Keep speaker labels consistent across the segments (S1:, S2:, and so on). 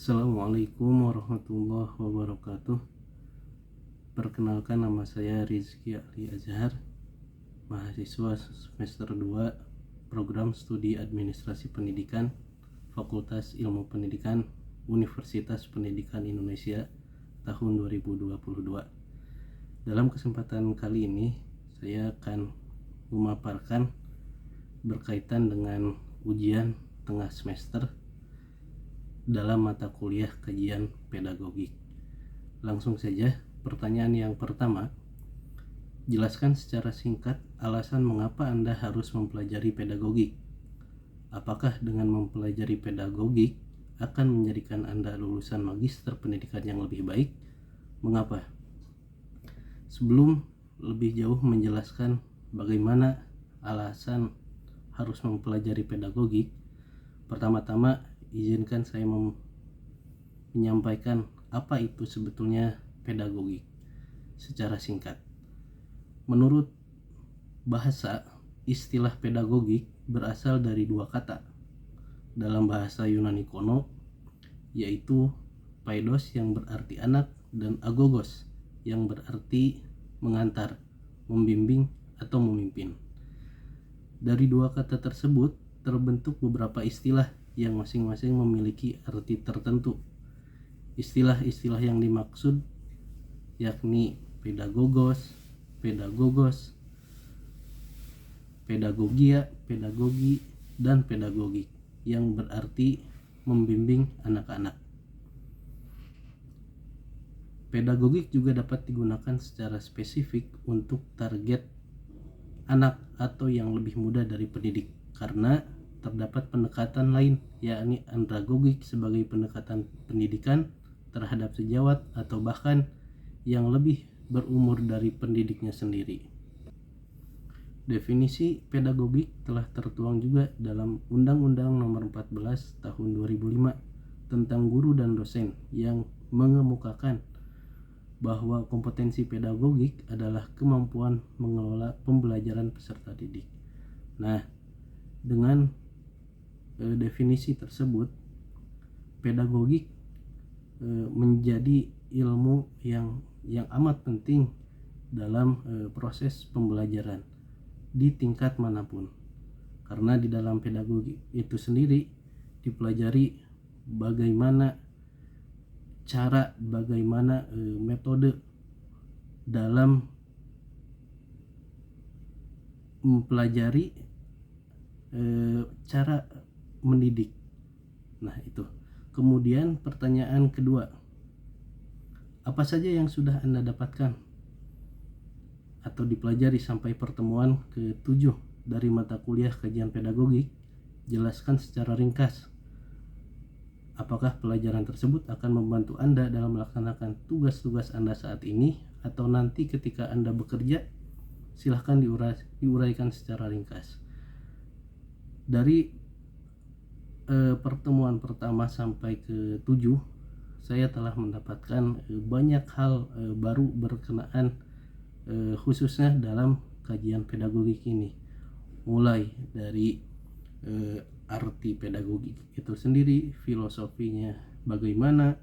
S1: Assalamualaikum warahmatullahi wabarakatuh. Perkenalkan, nama saya Rizky Ali Azhar, mahasiswa semester 2 Program Studi Administrasi Pendidikan, Fakultas Ilmu Pendidikan, Universitas Pendidikan Indonesia tahun 2022. Dalam kesempatan kali ini saya akan memaparkan berkaitan dengan ujian tengah semester dalam mata kuliah kajian pedagogik. Langsung saja, pertanyaan yang pertama, jelaskan secara singkat alasan mengapa Anda harus mempelajari pedagogik. Apakah dengan mempelajari pedagogik akan menjadikan Anda lulusan magister pendidikan yang lebih baik? Mengapa? Sebelum lebih jauh menjelaskan bagaimana alasan harus mempelajari pedagogik, pertama-tama izinkan saya menyampaikan apa itu sebetulnya pedagogik secara singkat. Menurut bahasa, istilah pedagogik berasal dari dua kata dalam bahasa Yunani kuno, yaitu paidos yang berarti anak dan agogos yang berarti mengantar, membimbing atau memimpin. Dari dua kata tersebut terbentuk beberapa istilah yang masing-masing memiliki arti tertentu. Istilah-istilah yang dimaksud yakni pedagogos, pedagogia, pedagogi, dan pedagogik yang berarti membimbing anak-anak. Pedagogik juga dapat digunakan secara spesifik untuk target anak atau yang lebih muda dari pendidik, karena terdapat pendekatan lain, yakni andragogik sebagai pendekatan pendidikan terhadap sejawat atau bahkan yang lebih berumur dari pendidiknya sendiri. Definisi pedagogik telah tertuang juga dalam Undang-Undang Nomor 14 Tahun 2005 tentang guru dan dosen, yang mengemukakan bahwa kompetensi pedagogik adalah kemampuan mengelola pembelajaran peserta didik. Nah, dengan definisi tersebut, pedagogik menjadi ilmu yang amat penting dalam proses pembelajaran di tingkat manapun, karena di dalam pedagogik itu sendiri dipelajari bagaimana metode dalam mempelajari cara mendidik. Nah, itu. Kemudian pertanyaan kedua, apa saja yang sudah Anda dapatkan atau dipelajari sampai pertemuan ke-7 dari mata kuliah kajian pedagogik? Jelaskan secara ringkas. Apakah pelajaran tersebut akan membantu Anda dalam melaksanakan tugas-tugas Anda saat ini atau nanti ketika Anda bekerja? Silahkan diuraikan secara ringkas. Dari pertemuan pertama sampai ke-7, saya telah mendapatkan banyak hal baru berkenaan khususnya dalam kajian pedagogik ini, mulai dari arti pedagogik itu sendiri, filosofinya bagaimana,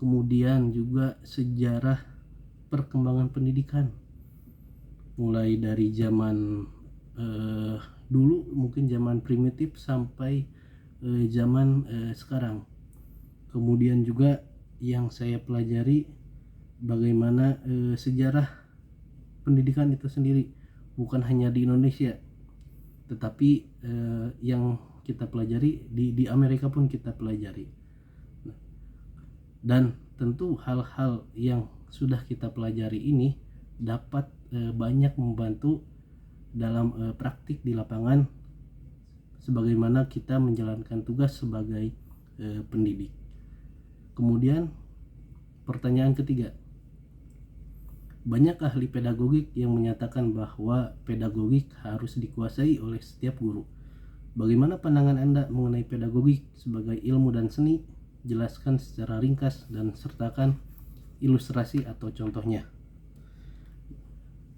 S1: kemudian juga sejarah perkembangan pendidikan, mulai dari zaman dulu, mungkin zaman primitif sampai zaman sekarang. Kemudian juga yang saya pelajari bagaimana sejarah pendidikan itu sendiri, bukan hanya di Indonesia, tetapi yang kita pelajari di Amerika pun kita pelajari. Dan tentu hal-hal yang sudah kita pelajari ini dapat banyak membantu dalam praktik di lapangan sebagaimana kita menjalankan tugas sebagai pendidik. Kemudian pertanyaan ketiga, banyak ahli pedagogik yang menyatakan bahwa pedagogik harus dikuasai oleh setiap guru. Bagaimana pandangan Anda mengenai pedagogik sebagai ilmu dan seni? Jelaskan secara ringkas dan sertakan ilustrasi atau contohnya.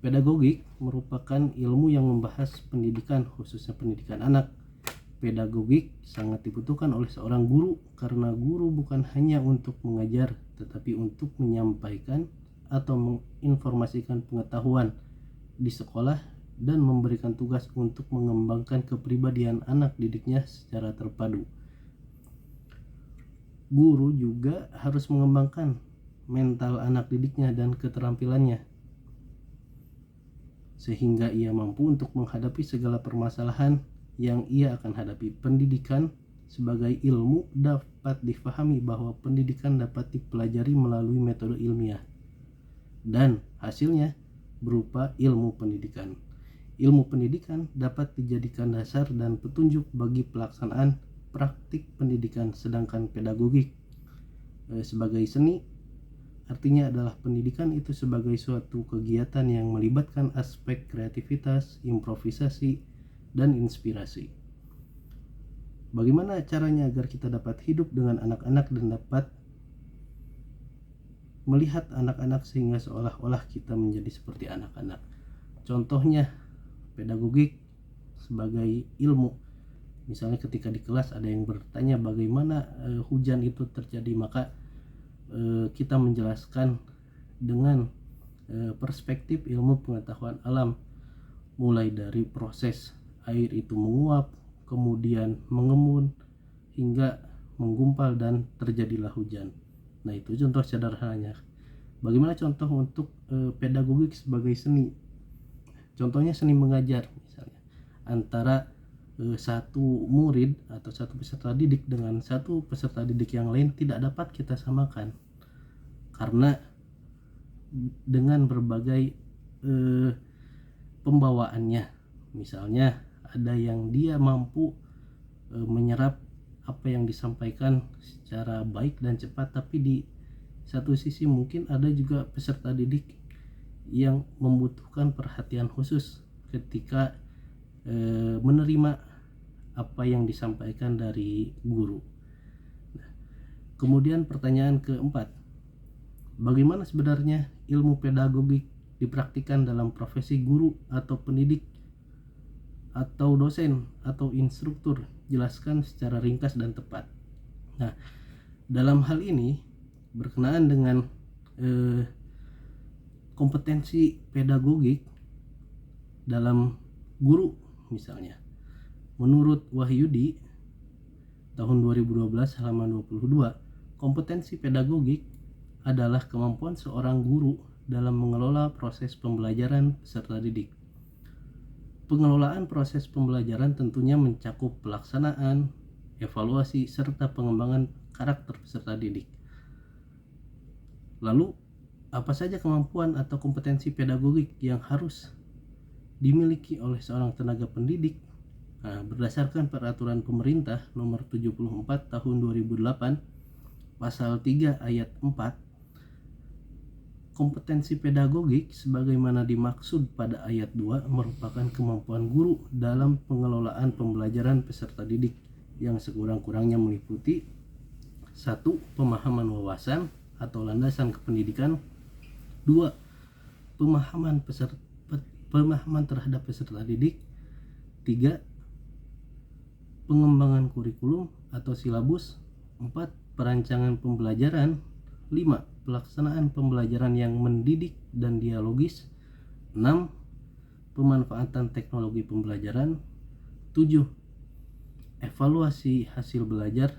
S1: Pedagogik merupakan ilmu yang membahas pendidikan, khususnya pendidikan anak, pedagogik sangat dibutuhkan oleh seorang guru, karena guru bukan hanya untuk mengajar tetapi untuk menyampaikan atau menginformasikan pengetahuan di sekolah dan memberikan tugas untuk mengembangkan kepribadian anak didiknya secara terpadu. Guru juga harus mengembangkan mental anak didiknya dan keterampilannya sehingga ia mampu untuk menghadapi segala permasalahan yang ia akan hadapi. Pendidikan sebagai ilmu dapat difahami bahwa pendidikan dapat dipelajari melalui metode ilmiah dan hasilnya berupa ilmu pendidikan. Ilmu pendidikan dapat dijadikan dasar dan petunjuk bagi pelaksanaan praktik pendidikan, sedangkan pedagogik sebagai seni artinya adalah pendidikan itu sebagai suatu kegiatan yang melibatkan aspek kreativitas, improvisasi, dan inspirasi. Bagaimana caranya agar kita dapat hidup dengan anak-anak dan dapat melihat anak-anak sehingga seolah-olah kita menjadi seperti anak-anak? Contohnya pedagogik sebagai ilmu. Misalnya ketika di kelas ada yang bertanya bagaimana hujan itu terjadi, maka kita menjelaskan dengan perspektif ilmu pengetahuan alam, mulai dari proses air itu menguap, kemudian mengembun hingga menggumpal dan terjadilah hujan. Nah, itu contoh sederhananya. Bagaimana contoh untuk pedagogik sebagai seni? Contohnya seni mengajar misalnya, antara satu murid atau satu peserta didik dengan satu peserta didik yang lain tidak dapat kita samakan, karena dengan berbagai pembawaannya. Misalnya ada yang dia mampu menyerap apa yang disampaikan secara baik dan cepat, tapi di satu sisi mungkin ada juga peserta didik yang membutuhkan perhatian khusus ketika menerima apa yang disampaikan dari guru. Nah, kemudian pertanyaan keempat, bagaimana sebenarnya ilmu pedagogik dipraktikkan dalam profesi guru atau pendidik atau dosen atau instruktur? Jelaskan secara ringkas dan tepat. Nah, dalam hal ini berkenaan dengan kompetensi pedagogik dalam guru misalnya, menurut Wahyudi tahun 2012 halaman 22, kompetensi pedagogik adalah kemampuan seorang guru dalam mengelola proses pembelajaran peserta didik. Pengelolaan proses pembelajaran tentunya mencakup pelaksanaan, evaluasi, serta pengembangan karakter peserta didik. Lalu, apa saja kemampuan atau kompetensi pedagogik yang harus dimiliki oleh seorang tenaga pendidik? Nah, berdasarkan peraturan pemerintah nomor 74 tahun 2008 pasal 3 ayat 4, kompetensi pedagogik sebagaimana dimaksud pada ayat 2 merupakan kemampuan guru dalam pengelolaan pembelajaran peserta didik yang sekurang-kurangnya meliputi 1. Pemahaman wawasan atau landasan kependidikan. 2. Pemahaman terhadap peserta didik. 3. Pengembangan kurikulum atau silabus. 4. Perancangan pembelajaran. 5. Pelaksanaan pembelajaran yang mendidik dan dialogis. 6. Pemanfaatan teknologi pembelajaran. 7. Evaluasi hasil belajar.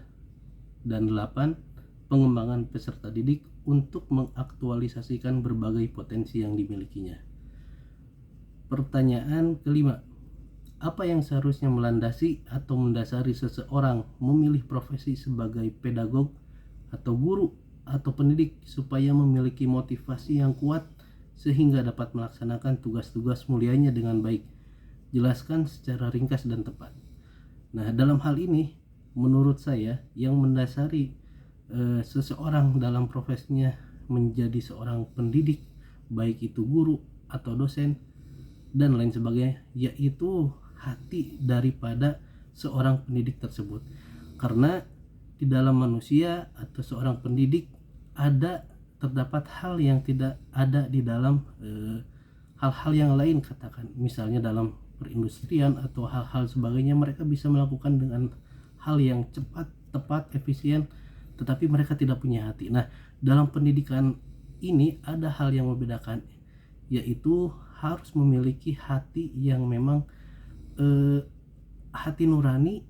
S1: Dan 8. Pengembangan peserta didik untuk mengaktualisasikan berbagai potensi yang dimilikinya. Pertanyaan kelima, apa yang seharusnya melandasi atau mendasari seseorang memilih profesi sebagai pedagog atau guru atau pendidik supaya memiliki motivasi yang kuat sehingga dapat melaksanakan tugas-tugas mulianya dengan baik? Jelaskan secara ringkas dan tepat. Nah, dalam hal ini menurut saya yang mendasari seseorang dalam profesinya menjadi seorang pendidik, baik itu guru atau dosen dan lain sebagainya, yaitu hati daripada seorang pendidik tersebut. Karena di dalam manusia atau seorang pendidik terdapat hal yang tidak ada di dalam hal-hal yang lain, katakan misalnya dalam perindustrian atau hal-hal sebagainya, mereka bisa melakukan dengan hal yang cepat, tepat, efisien, tetapi mereka tidak punya hati. Nah, dalam pendidikan ini ada hal yang membedakan, yaitu harus memiliki hati yang memang hati nurani,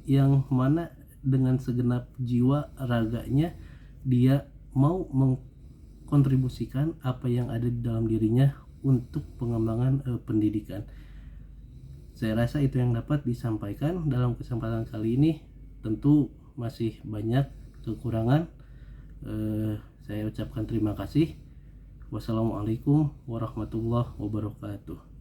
S1: yang mana dengan segenap jiwa raganya dia mau mengkontribusikan apa yang ada di dalam dirinya untuk pengembangan pendidikan. Saya rasa itu yang dapat disampaikan dalam kesempatan kali ini. Tentu masih banyak kekurangan. Saya ucapkan terima kasih. Wassalamualaikum warahmatullahi wabarakatuh.